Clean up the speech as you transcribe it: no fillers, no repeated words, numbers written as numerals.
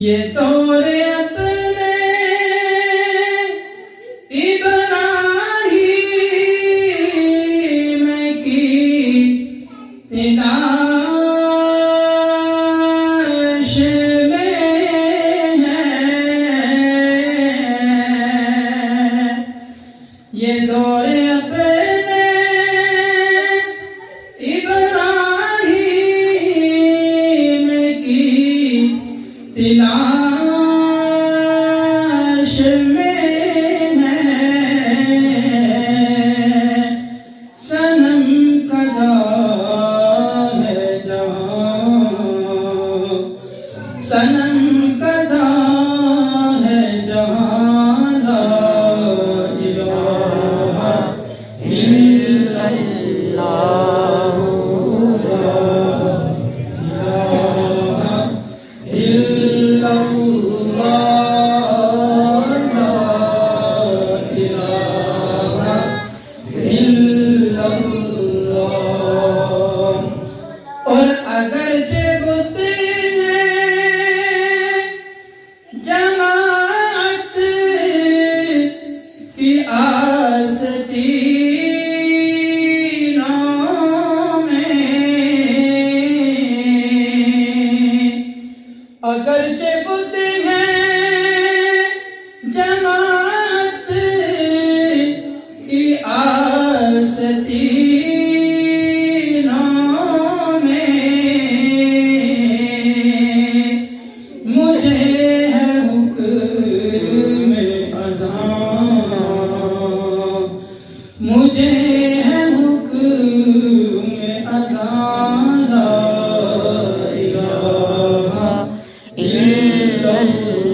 یہ طور اپنے ابراہیم کی تلاش میں ہے، یہ دور اپنے ابراہیم کی تلاش میں ہے، صنم کدھا ہے جہاں، صنم کدھا ہے جہاں، لا الہ الا اللہ، لا الہ الا اللہ، لا الہ الا اللہ۔ اور اگرچہ بت ہیں جماعت کی آستینوں میں، اگرچہ بت ہیں جماعت کی آستینوں میں، مجھے ہے حکم اذان، مجھے ہے حکم اذان، لا الہ الا اللہ۔